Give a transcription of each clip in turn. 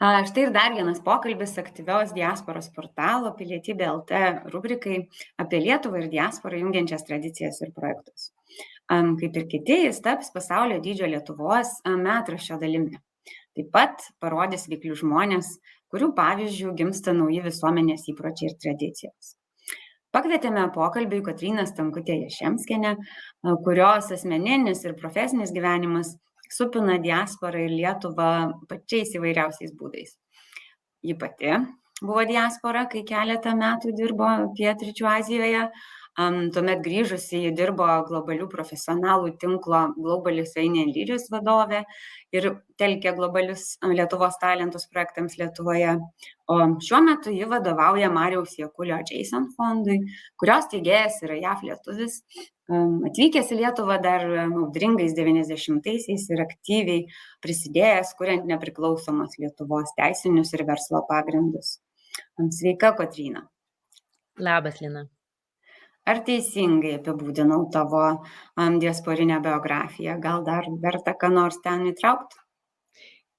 Štai ir dar vienas pokalbis aktyvios diasporos portalo Pilietybė LT rubrikai apie Lietuvą ir diasporą jungiančias tradicijas ir projektus. Kaip ir kiti, jis taps pasaulio dydžio Lietuvos metraščio dalimi. Taip pat parodys veiklių žmonės, kurių pavyzdžių gimsta nauji visuomenės įpročiai ir tradicijos. Pakvietėme pokalbiui Kotryną Stankutę Jašemskienę, kurios asmeninis ir profesinis gyvenimas supina diasporą ir Lietuvą pačiais įvairiausiais būdais. Ji pati buvo diaspora, kai keletą metų dirbo Pietryčių Azijoje. Tuomet grįžusi ji dirbo globalių profesionalų tinklo Global Lithuanian Leaders vadovė ir telkė globalius Lietuvos talentus projektams Lietuvoje. O šiuo metu ji vadovauja Mariaus Jakulio Jason fondui, kurios steigėjas yra JAV lietuvis, atvykęs į Lietuvą dar audringais 90-aisiais ir aktyviai prisidėjęs, kuriant nepriklausomos Lietuvos teisinius ir verslo pagrindus. Sveika, Kotryna. Labas, Lina. Ar teisingai apibūdinau tavo diasporinę biografiją? Gal dar verta ką nors ten įtraukti?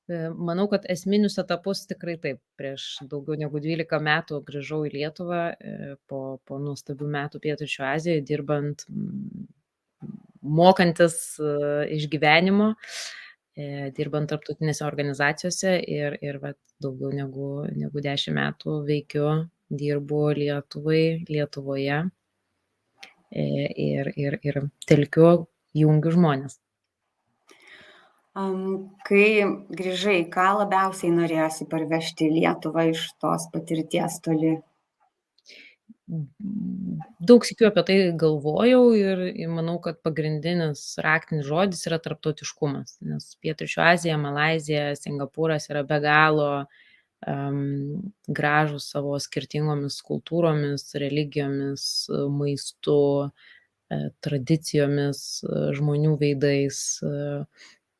Manau, kad esminius etapus tikrai taip. Prieš daugiau negu 12 metų grįžau į Lietuvą po nuostabių metų Pietryčių Azijoje, dirbant, mokantis iš gyvenimo, dirbant tarptautinėse organizacijose ir daugiau negu 10 metų dirbu Lietuvoje ir telkiu, jungiu žmonės. Kai grįžai, ką labiausiai norėjosi parvežti Lietuvą iš tos patirties toli? Daug sykių apie tai galvojau ir manau, kad pagrindinis raktinis žodis yra tarptautiškumas, nes Pietryčių Azija, Malaizija, Singapūras yra be galo gražūs savo skirtingomis kultūromis, religijomis, maistu, tradicijomis, žmonių veidais.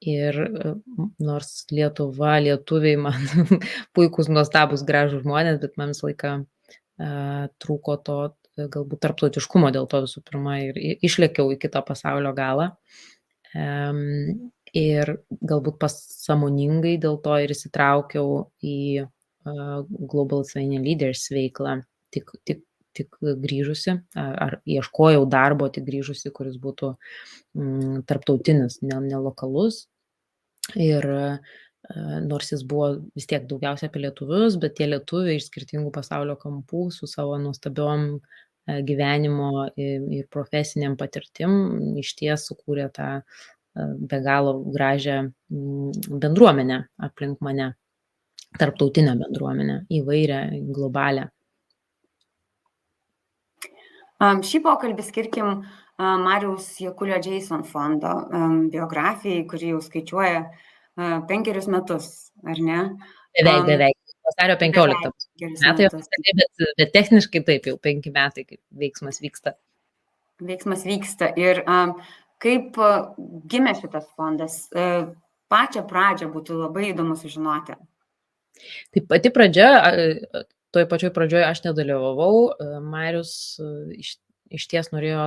Ir nors lietuviai man puikūs, nuostabus, gražūs žmonės, bet man visą laiką trūko to galbūt tarptautiškumo, dėl to visų pirma ir išlėkiau į kitą pasaulio galą. Ir galbūt pasąmoningai dėl to ir įsitraukiau į Global Lithuanian Leaders veiklą tik grįžusi, ar ieškojau darbo tik grįžusi, kuris būtų tarptautinis, ne lokalus. Ir nors jis buvo vis tiek daugiausia apie lietuvius, bet tie lietuviai iš skirtingų pasaulio kampų su savo nuostabiom gyvenimo ir profesiniam patirtim išties sukūrė tą be galo gražią bendruomenę aplink mane, tarptautinę bendruomenę, įvairią, globalią. Šį pokalbį skirkim Mariaus Jakulio Jason fondo biografijai, kuri jau skaičiuoja 5 metus, ar ne? Beveik. Vasario 15 metai, bet techniškai taip, jau 5 metai, kaip veiksmas vyksta. Veiksmas vyksta. Ir kaip gimė šitas fondas? Pačią pradžią būtų labai įdomu sužinoti. Tai pati pradžia, toj pačioj pradžioje aš nedalyvavau. Marius iš ties norėjo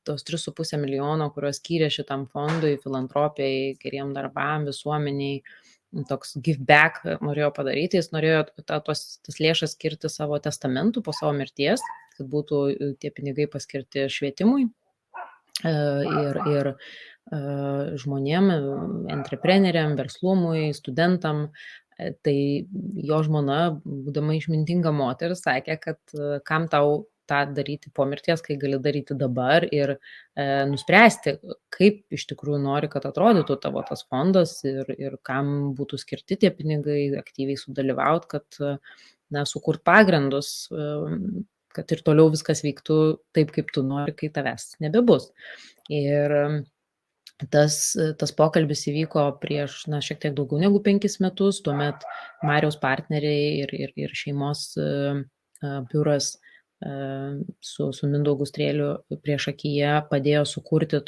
tos 3,5 milijono, kuriuos skyrė šitam fondui, filantropijai, geriem darbam, visuomeniai, toks give back norėjo padaryti. Jis norėjo tas lėšas skirti savo testamentu po savo mirties, kad būtų tie pinigai paskirti švietimui ir žmonėm, entrepreneriam, verslumui, studentam. Tai jo žmona, būdama išmintinga moteris, sakė, kad kam tau tą daryti po mirties, kai gali daryti dabar ir nuspręsti, kaip iš tikrųjų nori, kad atrodytų tavo tas fondas ir kam būtų skirti tie pinigai, aktyviai sudalyvauti, kad sukurt pagrindus, kad ir toliau viskas vyktų taip, kaip tu nori, kai tavęs nebebus. Ir tas pokalbis įvyko prieš šiek tiek daugiau negu 5 metus, tuomet Mariaus partneriai ir šeimos biuras su Mindaugu Strėliu priešakyje padėjo sukurti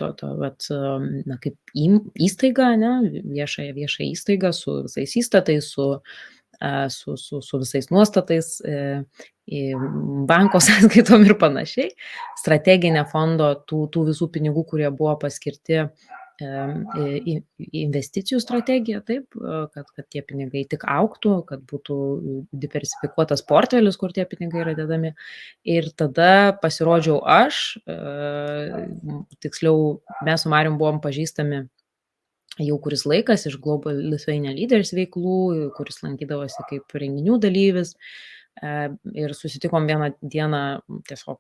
kaip įstaigą, viešą įstaigą su visais įstatais, su visais nuostatais, banko sąskaitom ir panašiai. Strateginė fondo tų visų pinigų, kurie buvo paskirti investicijų strategiją, taip, kad tie pinigai tik augtų, kad būtų diversifikuotas portfelis, kur tie pinigai yra dedami. Ir tada pasirodžiau aš, tiksliau, mes su Marium buvom pažįstami jau kuris laikas iš Global Lithuania Leaders veiklų, kuris lankydavosi kaip renginių dalyvis. Ir susitikom vieną dieną tiesiog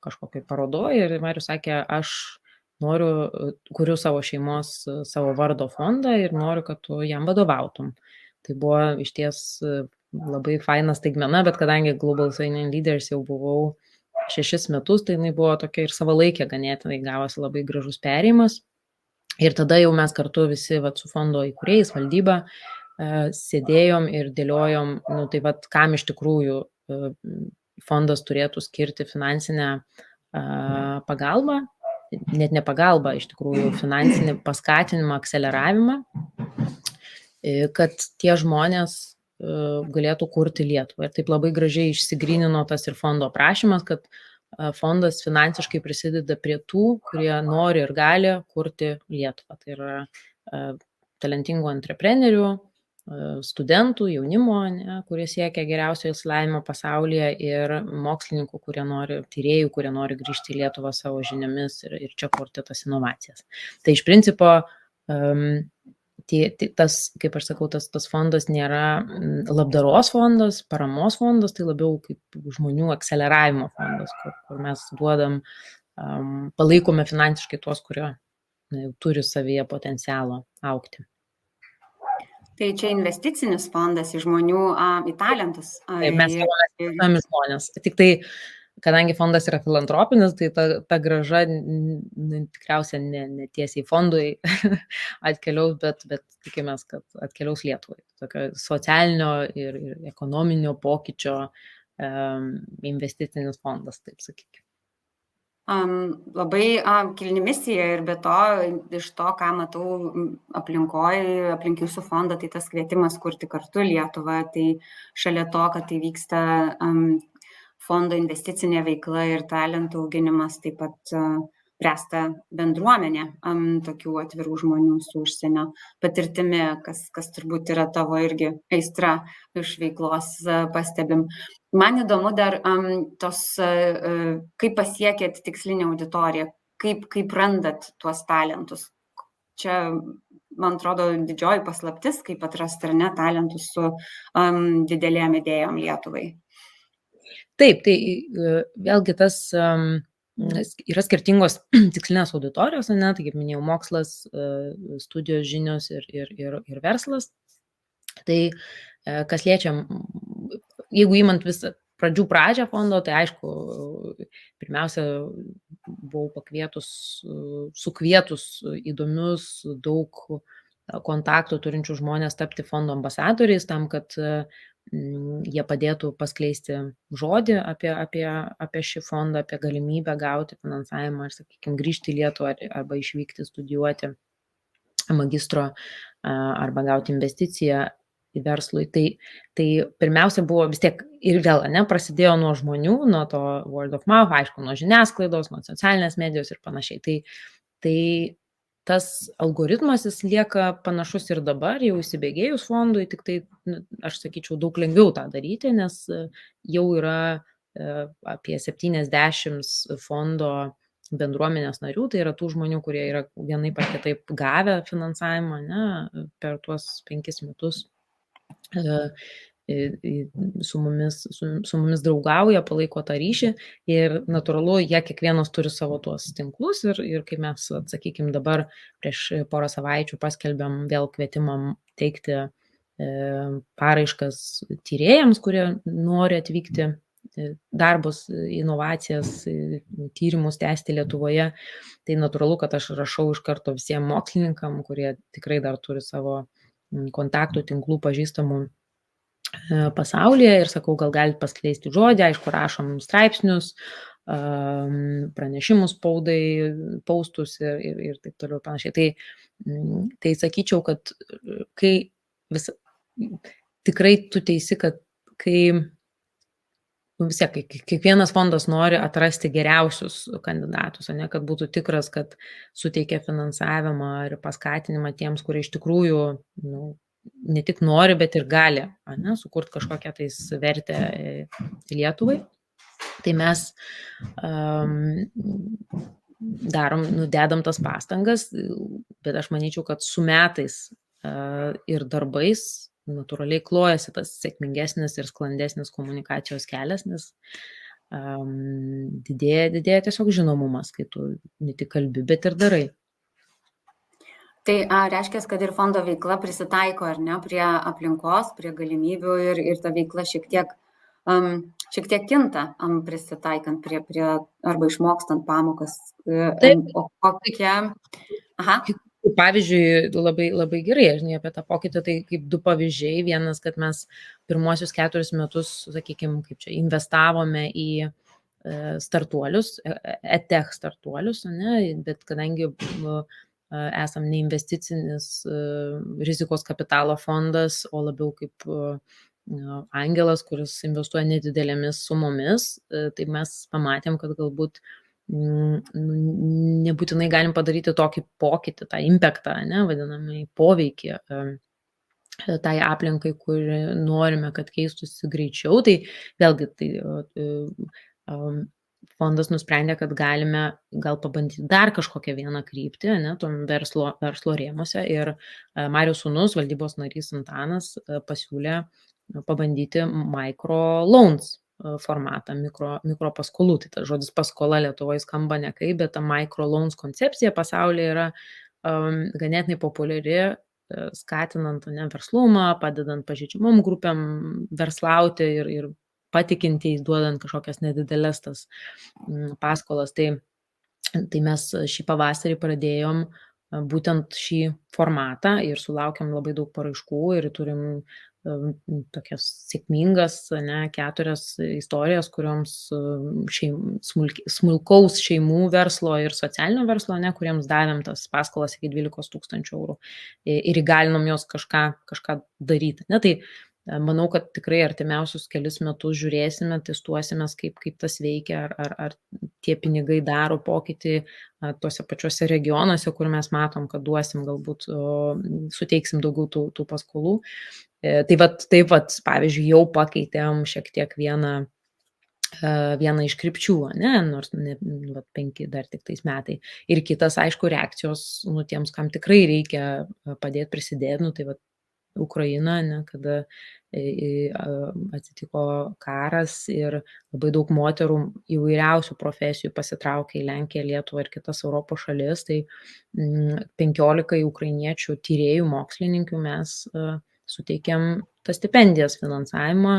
kažkokiai parodoje ir Marius sakė, aš kuriu savo šeimos, savo vardo fondą ir noriu, kad tu jam vadovautum. Tai buvo iš ties labai faina staigmena, bet kadangi Global Lithuania Leaders jau buvau 6 metus, tai jinai buvo tokia ir savalaikė ganėtinai, gavosi labai gražus perėjimas. Ir tada jau mes kartu visi su fondo įkūrėjais, valdyba, sėdėjom ir dėliojom, tai kam iš tikrųjų fondas turėtų skirti finansinę pagalbą, net ne pagalbą, iš tikrųjų finansinį paskatinimą, akceleravimą, kad tie žmonės galėtų kurti Lietuvą. Ir taip labai gražiai išsigrynino tas ir fondo prašymas, kad fondas finansiškai prisideda prie tų, kurie nori ir gali kurti Lietuvą. Tai yra talentingų antreprenerių, studentų, jaunimo, kurie siekia geriausio išsilavinimo pasaulyje ir mokslininkų, tyrėjų, kurie nori grįžti į Lietuvą savo žiniomis ir čia kurti tas inovacijas. Tai iš principo tas, kaip aš sakau, tas fondas nėra labdaros fondas, paramos fondas, tai labiau kaip žmonių akceleravimo fondas, kur mes palaikome finansiškai tuos, kurie turi savyje potencialo augti. Tai čia investicinis fondas į žmonių, į talentus. Taip, mes investuojame žmonės. Tik tai, kadangi fondas yra filantropinis, tai ta grąža tikriausiai ne tiesiai fondui atkeliaus, bet tikimės, kad atkeliaus Lietuvai. Tokio socialinio ir ekonominio pokyčio investicinis fondas, taip sakykime. Labai kilni misija ir be to, iš to, ką matau aplink jūsų fondą, tai tas kvietimas kurti kartu Lietuvą, tai šalia to, kad tai vyksta fondo investicinė veikla ir talentų auginimas, taip pat bręsta bendruomenė tokių atvirų žmonių su užsienio patirtimi, kas turbūt yra tavo irgi aistra iš veiklos pastebim. Man įdomu dar kaip pasiekėt tikslinę auditoriją, kaip randat tuos talentus. Čia, man atrodo, didžioji paslaptis, kaip atrasti ar ne talentus su didelėm idėjom Lietuvai. Taip, tai vėlgi tas yra skirtingos tikslinės auditorijos, tai kaip minėjau, mokslas, studijos, žinios ir verslas. Tai kas liečia, jeigu įmant visą pradžią fondo, tai aišku, pirmiausia, buvau sukvietus įdomius, daug kontaktų turinčių žmonės tapti fondo ambasadoriais, tam, kad jie padėtų paskleisti žodį apie šį fondą, apie galimybę gauti finansavimą ir, sakykime, grįžti į Lietuvą arba išvykti studijuoti magistro arba gauti investiciją į verslui. Tai pirmiausia buvo vis tiek ir vėl, prasidėjo nuo žmonių, nuo to word of mouth, aišku, nuo žiniasklaidos, nuo socialinės medijos ir panašiai. Tai tas algoritmas jis lieka panašus ir dabar, jau įsibėgėjus fondui, tik tai, aš sakyčiau, daug lengviau tą daryti, nes jau yra apie 70 fondo bendruomenės narių, tai yra tų žmonių, kurie yra vienaip ar kitaip gavę finansavimą per tuos 5 metus. Su mumis draugauja, palaiko tą ryšį ir natūralu, jie kiekvienas turi savo tuos tinklus ir kai mes, sakykime, dabar prieš porą savaičių paskelbėm vėl kvietimam teikti paraiškas tyrėjams, kurie nori atvykti darbus, inovacijas, tyrimus tęsti Lietuvoje, tai natūralu, kad aš rašau iš karto visiems mokslininkam, kurie tikrai dar turi savo kontaktų, tinklų, pažįstamų pasaulyje ir sakau, gal galite paskleisti žodį, aišku, rašom straipsnius, pranešimus spaudai, paustus ir taip toliau panašiai. Tai sakyčiau, kad tikrai tu teisi, kad kai vis tiek kiekvienas fondas nori atrasti geriausius kandidatus, ane, kad būtų tikras, kad suteikia finansavimą ir paskatinimą tiems, kurie iš tikrųjų, nu, ne tik nori, bet ir gali, ane, sukurti kažkokią tais vertę Lietuvai. Tai mes dedam tas pastangas, bet aš manyčiau, kad su metais ir darbais natūraliai klojasi tas sėkmingesnis ir sklandesnis komunikacijos kelias, nes didėja tiesiog žinomumas, kai tu ne tik kalbi, bet ir darai. Tai reiškia, kad ir fondo veikla prisitaiko, ar ne, prie aplinkos, prie galimybių ir ta veikla šiek tiek kinta, prisitaikant prie arba išmokstant pamokas. Taip. O kokia... Aha. Pavyzdžiui, labai, labai gerai, žinai, apie tą pokytį, tai kaip du pavyzdžiai. Vienas, kad mes pirmuosius 4 metus, sakykime, kaip čia, investavome į startuolius, EdTech startuolius, ne, bet kadangi esam ne investicinis rizikos kapitalo fondas, o labiau kaip angelas, kuris investuoja nedidelėmis sumomis, tai mes pamatėm, kad galbūt nebūtinai galim padaryti tokį pokytį, tą impactą, ne, vadinamai poveikį tai aplinkai, kur norime, kad keistųsi greičiau. Tai vėlgi, fondas nusprendė, kad galime gal pabandyti dar kažkokią vieną kryptį, ne, tom verslo rėmuose. Ir Mariaus sūnus, valdybos narys Antanas, pasiūlė pabandyti microloans formatą, mikro paskolų. Tai tas žodis paskola Lietuvoje skamba nekaip, bet ta microloans koncepcija pasaulyje yra ganėtinai populiari, skatinant verslumą, padedant pažeidžiamom grupėm verslauti ir patikintieji, duodant kažkokias nedidelės tas paskolas. Tai mes šį pavasarį pradėjom būtent šį formatą ir sulaukėm labai daug paraiškų ir turim tokias sėkmingas, ne, 4 istorijas, kurioms smulkaus šeimų verslo ir socialinio verslo, ne, kuriems davėm tas paskolas iki 12 000 eurų ir įgalinom jos kažką daryti. Ne, tai manau, kad tikrai artimiausius kelis metus žiūrėsime, testuosime, kaip tas veikia, ar tie pinigai daro pokytį tuose pačiuose regionuose, kur mes matom, kad duosim, galbūt suteiksim daugiau tų paskolų. Taip pat, pavyzdžiui, jau pakeitėm šiek tiek vieną iš krypčių, ne, nors 5 dar tik tais metai. Ir kitas, aišku, reakcijos, tiems, kam tikrai reikia padėti prisidėti, tai Ukraina, ne, kada atsitiko karas ir labai daug moterų įvairiausių profesijų pasitraukė į Lenkiją, Lietuvą ir kitas Europos šalis, tai 15 ukrainiečių tyrėjų mokslininkių mes suteikėm tas stipendijas finansavimą,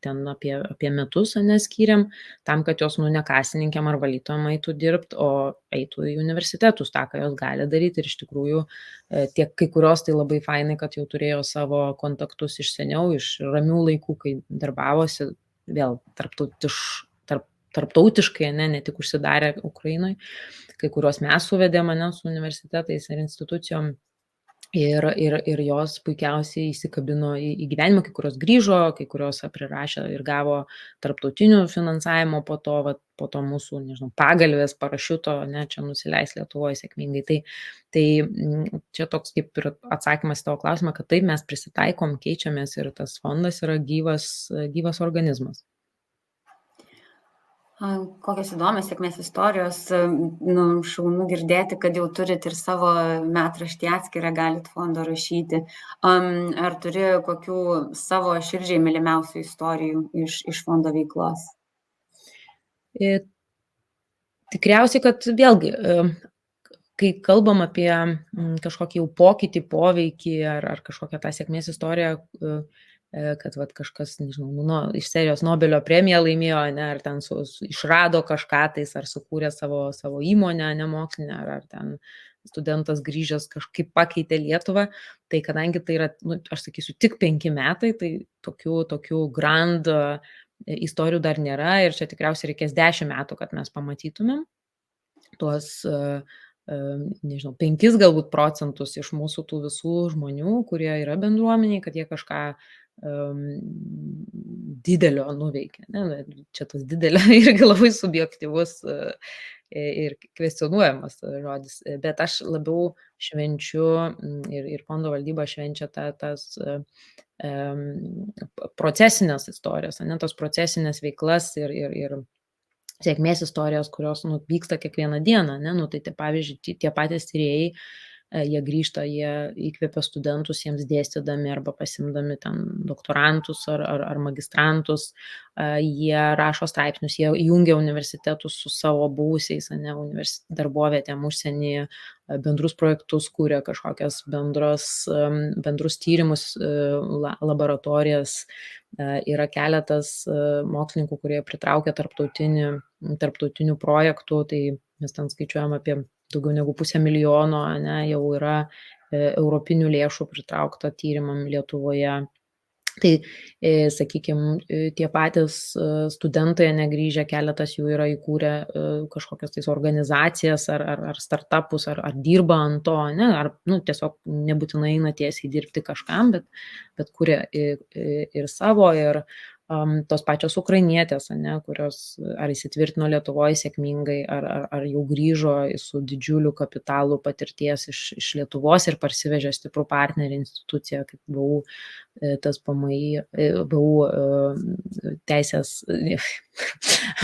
ten apie metus neskyrėm, tam, kad jos ne kasininkėm ar valytojom eitų dirbti, o eitų į universitetus, tą, ką jos gali daryti. Ir iš tikrųjų tiek kai kurios tai labai fainai, kad jau turėjo savo kontaktus iš seniau, iš ramių laikų, kai darbavosi vėl tarptautiškai, ne tik užsidarę Ukrainoje, kai kuriuos mes suvedėm su universitetais ir institucijom. Ir jos puikiausiai įsikabino į gyvenimą, kai kurios grįžo, kai kurios prirašė ir gavo tarptautinių finansavimo po to mūsų, nežinau, pagalvės, parašiuto, ne, čia nusileis Lietuvoje sėkmingai. Tai čia toks kaip ir atsakymas į tavo klausimą, kad taip mes prisitaikom, keičiamės ir tas fondas yra gyvas organizmas. Kokios įdomios sėkmės istorijos, šaunu girdėti, kad jau turit ir savo metraštį atskirą, galit fondo rašyti. Ar turi kokių savo širdžiai mylimiausių istorijų iš fondo veiklos? Tikriausiai, kad vėlgi, kai kalbam apie kažkokį jau pokytį, poveikį ar kažkokią tą sėkmės istoriją, kad kažkas, nežinau, iš serijos Nobelio premiją laimėjo, ne, ar ten išrado kažką tais, ar sukūrė savo įmonę, nemokslinę, ar ten studentas grįžęs kažkaip pakeitė Lietuvą, tai kadangi tai yra, aš sakysiu, tik 5 metai, tai tokių grand istorijų dar nėra ir čia tikriausiai reikės 10 metų, kad mes pamatytumėm tuos, nežinau, 5 galbūt procentus iš mūsų tų visų žmonių, kurie yra bendruomeniai, kad jie kažką didelio nuveikė. Ne? Čia tas didelio irgi labai subjektyvus ir kvestionuojamas žodis, bet aš labiau švenčiu ir fondo valdyba švenčia tas procesinės istorijas, ne, tos procesinės veiklas ir sėkmės istorijos, kurios vyksta kiekvieną dieną, ne, tai pavyzdžiui, tie patys tyrėjai, jie grįžta, jie įkvepia studentus jiems dėstydami arba pasimdami ten doktorantus ar magistrantus, jie rašo straipsnius, jie jungia universitetus su savo buvusiais, ne, darbovietėm užsienyje, bendrus projektus kūrė, kažkokias bendrus tyrimus, laboratorijas. Yra keletas mokslininkų, kurie pritraukia tarptautinių projektų, tai mes ten skaičiuojam apie daugiau negu 500 000, ne, jau yra europinių lėšų pritraukta tyrimam Lietuvoje. Tai, sakykime, tie patys studentai negrįžę, keletas jų yra įkūrę kažkokias tais organizacijas ar startupus, ar dirba ant to, ne, ar tiesiog nebūtinai eina tiesiai dirbti kažkam, bet kuria ir savo, ir tos pačios ukrainietės, ne, kurios ar įsitvirtino Lietuvoje sėkmingai, ar jau grįžo su didžiuliu kapitalu patirties iš Lietuvos ir parsivežė stiprų partnerį instituciją, kaip buvau tas PMI, buvau teisės,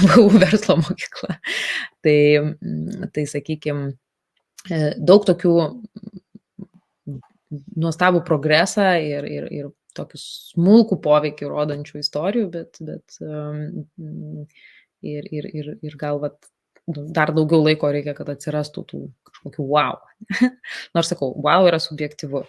buvau verslo mokykla. Tai sakykime, daug tokių nuostabų progresą ir tokį smulkų poveikį rodančių istorijų, bet ir gal dar daugiau laiko reikia, kad atsirastų tų kažkokių wow. Nors sakau, wow yra subjektyvu.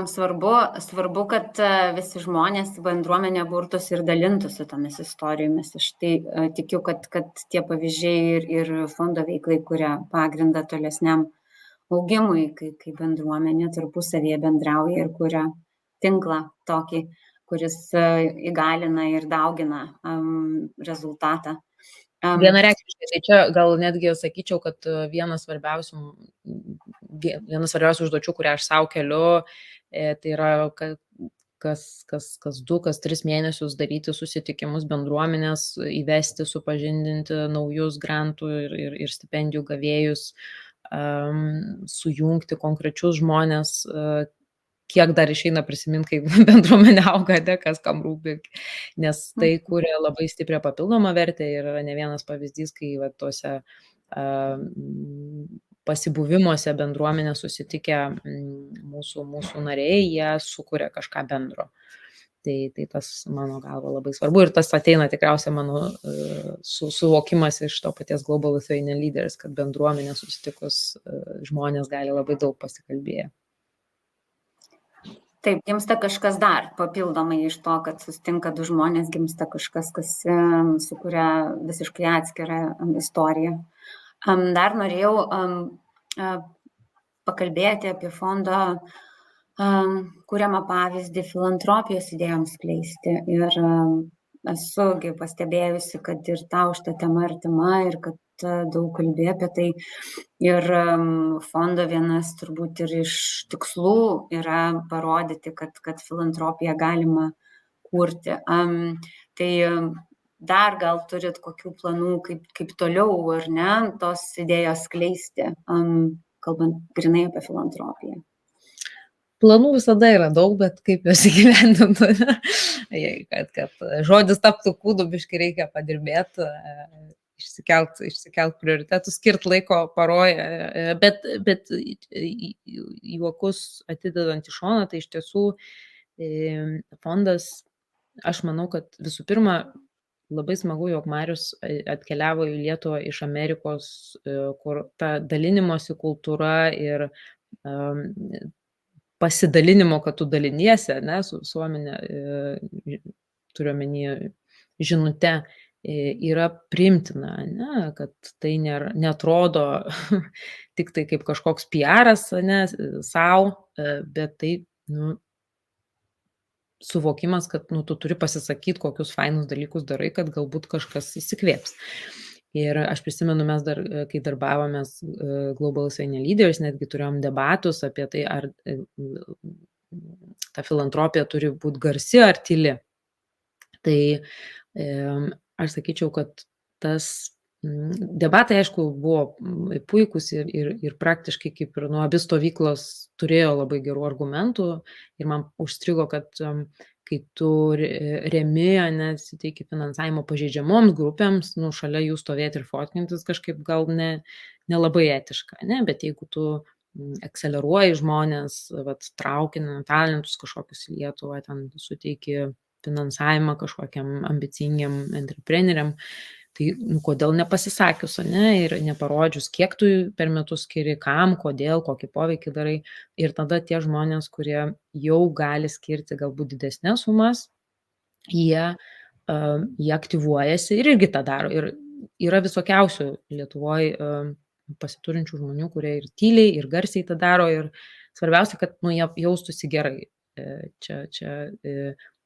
Svarbu, kad visi žmonės į bendruomenę burtųsi ir dalintųsi tomis istorijomis. Aš tai tikiu, kad tie pavyzdžiai ir fondo veiklai kuria pagrindą tolesniam augimui, kai bendruomenė tarpusavėje bendrauja ir kuria tinklą tokį, kuris įgalina ir daugina rezultatą. Vienareikšmiškai, tai čia gal netgi sakyčiau, kad vienas svarbiausių užduočių, kurią aš savo keliu, tai yra kas 2-3 mėnesius daryti susitikimus bendruomenės, įvesti, supažindinti naujus grantų ir stipendijų gavėjus, sujungti konkrečius žmonės, kiek dar išeina prisiminti, kai bendruomenė auga, kas kam rūpi, nes tai kuria labai stiprią papildomą vertę ir yra ne vienas pavyzdys, kai tuose pasibuvimuose bendruomenė susitikę mūsų nariai, jie sukuria kažką bendro. Tai tas mano galva labai svarbu ir tas ateina tikriausiai mano suvokimas iš to paties Global Lithuanian Leaders, kad bendruomenė susitikus žmonės gali labai daug pasikalbėję. Taip, gimsta kažkas dar papildomai iš to, kad susitinka du žmonės, gimsta kažkas, kas sukuria visiškai atskirą istoriją. Dar norėjau pakalbėti apie fondo kuriamą pavyzdį filantropijos idėjoms skleisti. Ir esu pastebėjusi, kad ir tau šita tema artima ir kad daug kalbėjo apie tai. Ir fondo vienas turbūt ir iš tikslų yra parodyti, kad filantropiją galima kurti. Tai dar gal turit kokių planų, kaip toliau, ar ne, tos idėjos skleisti, kalbant grinai apie filantropiją? Planų visada yra daug, bet kaip juos įgyvendinti, kad žodis taptų kūnu, biškai reikia padirbėti, išsikelt prioritetų, skirt laiko paroje, bet juokus atidedant į šoną, tai iš tiesų fondas, aš manau, kad visų pirma, labai smagu, jog Marius atkeliavo į Lietuvą iš Amerikos, kur ta dalinimosi kultūra ir pasidalinimo, kad tu daliniesi, ne, su visuomenė, turiu omeny žinute, yra priimtina, ne, kad tai neatrodo tik tai kaip kažkoks PR-as, ne, savo, bet tai, suvokimas, kad, tu turi pasisakyti, kokius fainus dalykus darai, kad galbūt kažkas įsikvėps. Ir aš prisimenu, mes dar, kai darbavomės Global Lithuanian Leaders, netgi turėjom debatus apie tai, ar ta filantropija turi būti garsi ar tyli. Tai aš sakyčiau, kad tas debatai, aišku, buvo puikūs ir praktiškai kaip ir abi stovyklos turėjo labai gerų argumentų ir man užstrigo, kad kai tu remi, suteiki finansavimo pažeidžiamoms grupėms, šalia jų stovėti ir fotkintis kažkaip gal nelabai etiška, bet jeigu tu akceleruoji žmonės, traukini talentus kažkokius į Lietuvą, ten suteiki finansavimą kažkokiam ambicingiam entrepreneriam, tai kodėl nepasisakius, ir neparodžius, kiek tu per metus skiri, kam, kodėl, kokį poveikį darai. Ir tada tie žmonės, kurie jau gali skirti galbūt didesnės sumas, jie aktyvuojasi ir irgi tą daro. Ir yra visokiausių Lietuvoje pasiturinčių žmonių, kurie ir tyliai, ir garsiai tą daro. Ir svarbiausia, kad jie jaustųsi gerai. Čia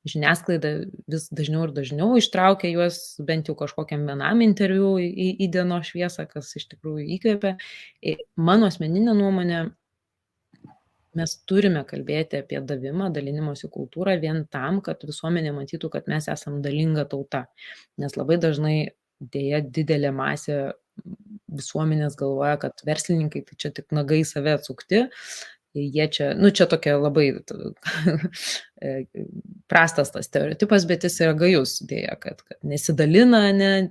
žiniasklaida vis dažniau ir dažniau ištraukia juos bent jau kažkokiam vienam interviu į dienos šviesą, kas iš tikrųjų įkvėpia. Mano asmeninė nuomonė, mes turime kalbėti apie davimą, dalinimosi kultūrą vien tam, kad visuomenė matytų, kad mes esam dalinga tauta. Nes labai dažnai dėja didelė masė visuomenės galvoja, kad verslininkai tai čia tik nagai save atsukti. Jie čia, čia tokia labai prastas tas stereotipas, bet jis yra gajus dėja, kad nesidalina,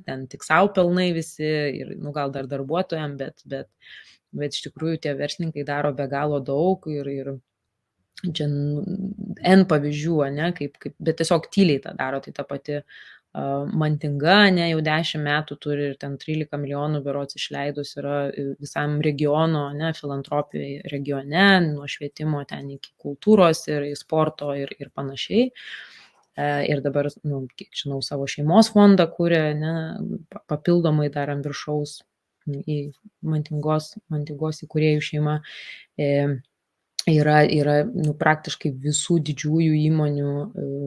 ten tik savo pelnai visi ir gal dar darbuotojam, bet iš tikrųjų tie verslininkai daro be galo daug ir čia N pavyzdžių, bet tiesiog tyliai tą daro. Tai ta pati Mantinga, jau 10 metų turi ir ten 13 milijonų berods išleidus yra visam regiono, filantropijai regione, nuo švietimo ten iki kultūros ir sporto ir panašiai. Ir dabar, kiek žinau, savo šeimos fondą kūrė, papildomai dar ant viršaus į Mantingos įkūrėjų šeimą. Yra praktiškai visų didžiųjų įmonių,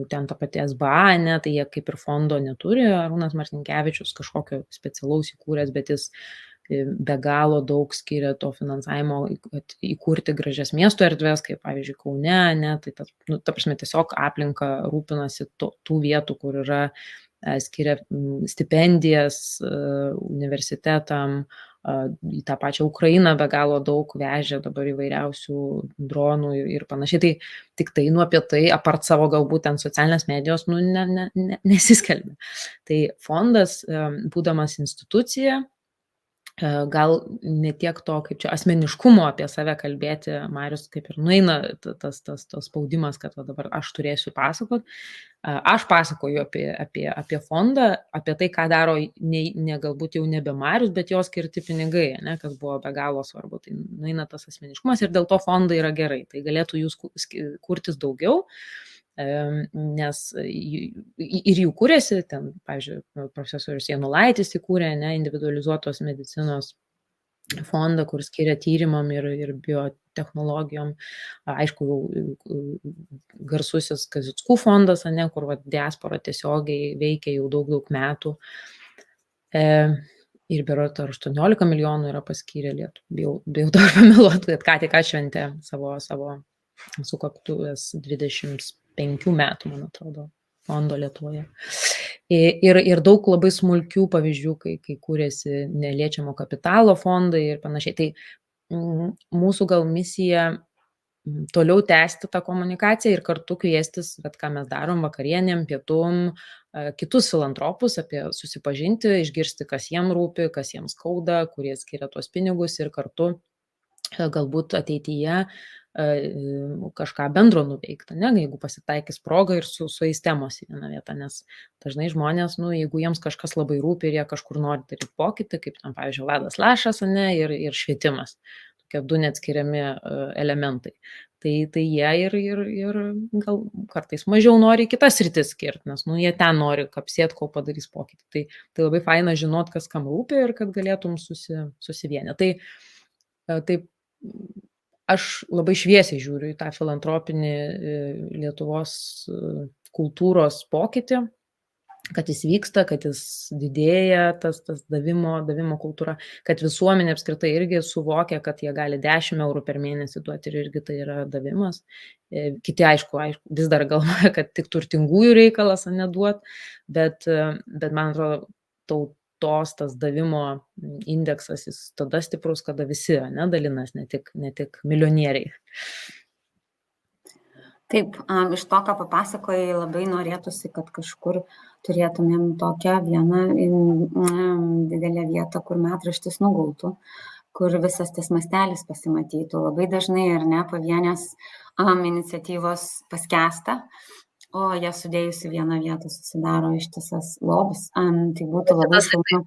ten ta pati SBA, tai jie kaip ir fondo neturi, Arūnas Marcinkevičius kažkokio specialaus įkūręs, bet jis be galo daug skiria to finansavimo, kad įkurti gražias miesto erdvės, kaip pavyzdžiui Kaune, tai ta prasme tiesiog aplinka rūpinasi tų vietų, kur yra, skiria stipendijas universitetam, į tą pačią Ukrainą be galo daug vežė dabar įvairiausių dronų ir panašiai. Tai tik tai apie tai, apart savo galbūt ten socialinės medijos, nesiskelbia. Tai fondas, būdamas institucija, gal ne tiek to, kaip čia asmeniškumo apie save kalbėti, Marius kaip ir nueina tas spaudimas, kad dabar aš turėsiu pasakot. Aš pasakoju apie fondą, apie tai, ką daro ne galbūt jau nebe Marius, bet jo skirti pinigai, kas buvo be galo svarbu. Tai nueina tas asmeniškumas ir dėl to fondai yra gerai. Tai galėtų jūs kurtis daugiau, nes ir jų kūrėsi, ten, pavyzdžiui, profesorius Janulaitis įkūrė individualizuotos medicinos fondą, kur skiria tyrimam ir biotechnologijom. Aišku, garsusis Kazickų fondas, kur diaspora tiesiogiai veikia jau daug metų. Ir berods 18 milijonų yra paskyrę Lietuvai. Bijau dabar pameluoti, kad ką tik atšventė savo sukaktuvės 25 metų, man atrodo, fondo Lietuvoje. Ir daug labai smulkių pavyzdžių, kai kūrėsi neliečiamo kapitalo fondai ir panašiai. Tai mūsų gal misija toliau tęsti tą komunikaciją ir kartu kviestis, ką mes darom vakarienėm, pietum, kitus filantropus, apie susipažinti, išgirsti, kas jiem rūpi, kas jiems skauda, kurie skiria tuos pinigus ir kartu galbūt ateityje kažką bendro nuveikti, jeigu pasitaikys proga ir su įstemos į vieną vietą, nes dažnai žmonės, jeigu jiems kažkas labai rūpi ir jie kažkur nori daryti pokytį, kaip ten, pavyzdžiui, Vladas Lašas, ir švietimas, tokie du neatskiriami elementai. Tai jie ir gal kartais mažiau nori kitas sritis skirti, nes jie ten nori kapsėti, kol padarys pokytį. Tai labai faina žinot, kas kam rūpi ir kad galėtum susivienyti. Tai aš labai šviesiai žiūriu į tą filantropinį Lietuvos kultūros pokytį kad jis vyksta, kad jis didėja, tas davimo kultūra, kad visuomenė apskritai irgi suvokia, kad jie gali 10 eurų per mėnesį duoti ir irgi tai yra davimas. Kiti, aišku, vis dar galvoja, kad tik turtingųjų reikalas neduot, bet man atrodo, tautos tas davimo indeksas, jis tada stiprus, kada visi dalinas, ne tik milijonieriai. Taip, iš to, ką papasakojai, labai norėtųsi, kad kažkur turėtumėm tokią vieną didelę vietą, kur metraštis nugultų, kur visas tas mastelis pasimatytų. Labai dažnai, ar ne, pavienės iniciatyvos paskęsta, o ją sudėjus į vieną vietą susidaro ištisas lobis. Tai būtų labai šaunu.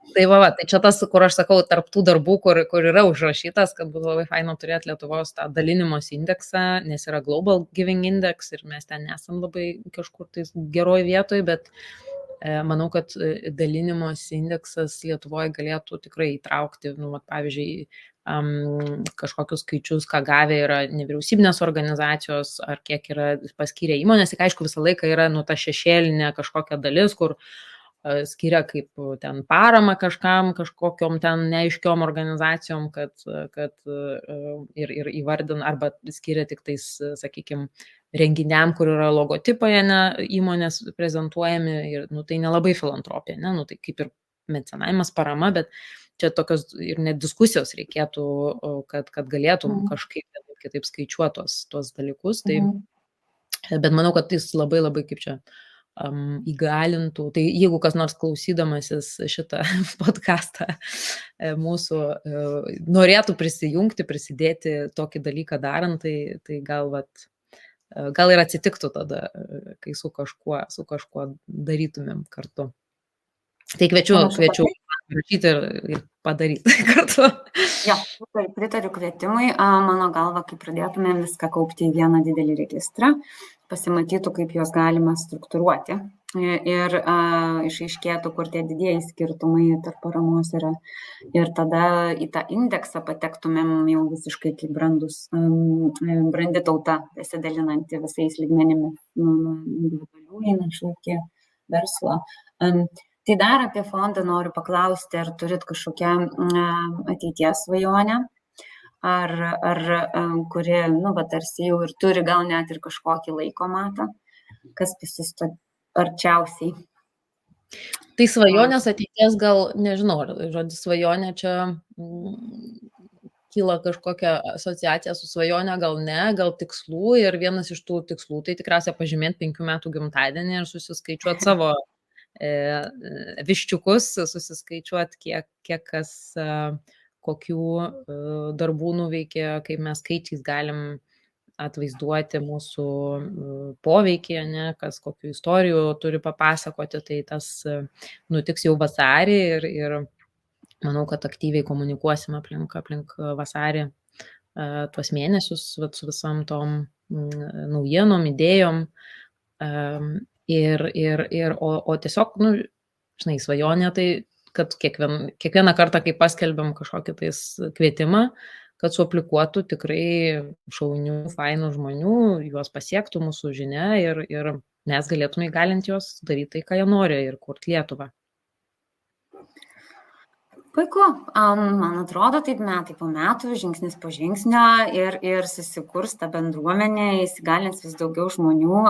Tai tai čia tas, kur aš sakau, tarp tų darbų, kur yra užrašytas, kad būtų labai faina turėti Lietuvos tą dalinimos indeksą, nes yra Global Giving Index ir mes ten nesam labai kažkur tais geroj vietoj, bet manau, kad dalinimos indeksas Lietuvoje galėtų tikrai įtraukti, pavyzdžiui, kažkokius skaičius, ką gavę yra nevyriausybinės organizacijos, ar kiek yra paskyrę įmonės. Tik aišku, visą laiką yra ta šešėlinė kažkokia dalis, kur skiria kaip ten paramą kažkokiom ten neaiškiom organizacijom, kad ir įvardina, arba skiria tik tais, sakykime, renginiam, kur yra logotipai, įmonės prezentuojami, ir tai nelabai filantropija, tai kaip ir mecenavimas, parama, bet čia tokios ir net diskusijos reikėtų, kad galėtum kažkaip kitaip skaičiuoti tuos dalykus. Bet manau, kad jis labai kaip čia įgalintų. Tai jeigu kas nors klausydamasis šitą podcastą mūsų norėtų prisijungti, prisidėti tokį dalyką darant, tai gal ir atsitiktų tada, kai su kažkuo darytumėm kartu. Tai kviečiu rašyti ir padaryti kartu. Jo, pritariu kvietimui. Mano galva, kai pradėtumėm viską kaupti į vieną didelį registrą, pasimatytų, kaip juos galima struktūruoti ir išaiškėtų, kur tie didieji skirtumai tarp paramos yra. Ir tada į tą indeksą patektumėm jau visiškai kaip brandi tauta, besidalinanti visais lygmenimis, nuo individualių įnašų iki verslo. Tai dar apie fondą noriu paklausti, ar turit kažkokią ateities svajonę? Ar kuri, tarsi jau ir turi gal net ir kažkokį laiko matą, kas pasisto arčiausiai? Tai svajonės ateities gal, nežinau, žodis svajonė čia kyla kažkokia asociacija su svajonė, gal ne, gal tikslų, ir vienas iš tų tikslų tai tikriausiai pažymėti 5 metų gimtadienį ir susiskaičiuoti savo viščiukus, susiskaičiuoti, kiek kas kokių darbų nuveikė, kaip mes skaičiais galim atvaizduoti mūsų poveikį, kas kokių istorijų turi papasakoti, tai tas nutiks jau vasarį ir manau, kad aktyviai komunikuosim aplink vasarį tuos mėnesius su visam tom naujienom, idėjom, o tiesiog, žinai, svajonė tai, kad kiekvieną kartą, kai paskelbiam kažkokį tais kvietimą, kad suaplikuotų tikrai šaunių, fainų žmonių, juos pasiektų mūsų žinia ir mes galėtume įgalinti juos daryti tai, ką jie nori, ir kurti Lietuvą. Puiku. Man atrodo, taip metai po metų, žingsnis po žingsnio ir susikurs ta bendruomenė, įsigalins vis daugiau žmonių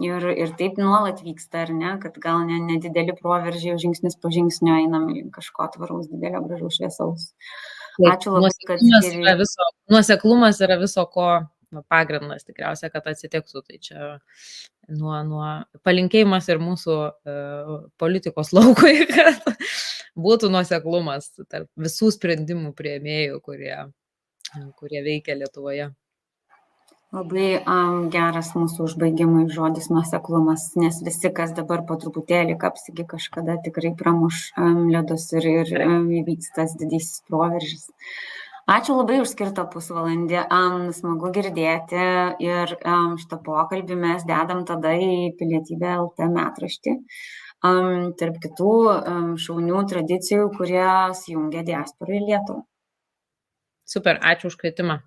ir taip nuolat vyksta, ar ne, kad gal nedideli proveržiai, žingsnis po žingsnio einam link kažko tvaraus, didelio, gražaus, šviesaus. Ačiū labai, kad nuoseklumas yra viso ko pagrindas, tikriausiai, kad atsitiktų. Tai čia nuo palinkėjimas ir mūsų politikos laukui, kad būtų nuoseklumas tarp visų sprendimų priėmėjų, kurie veikia Lietuvoje. Labai geras mūsų užbaigimui žodis nuoseklumas, nes visi, kas dabar po truputėlį kapsigi kažkada tikrai pramuš ledus ir įvyks tas didysis proveržis. Ačiū labai už skirtą pusvalandį, smagu girdėti ir šitą pokalbį mes dedam tada į Pilietybė LT metraštį, tarp kitų šaunių tradicijų, kurios jungia diasporą į Lietuvą. Super, ačiū už kvietimą.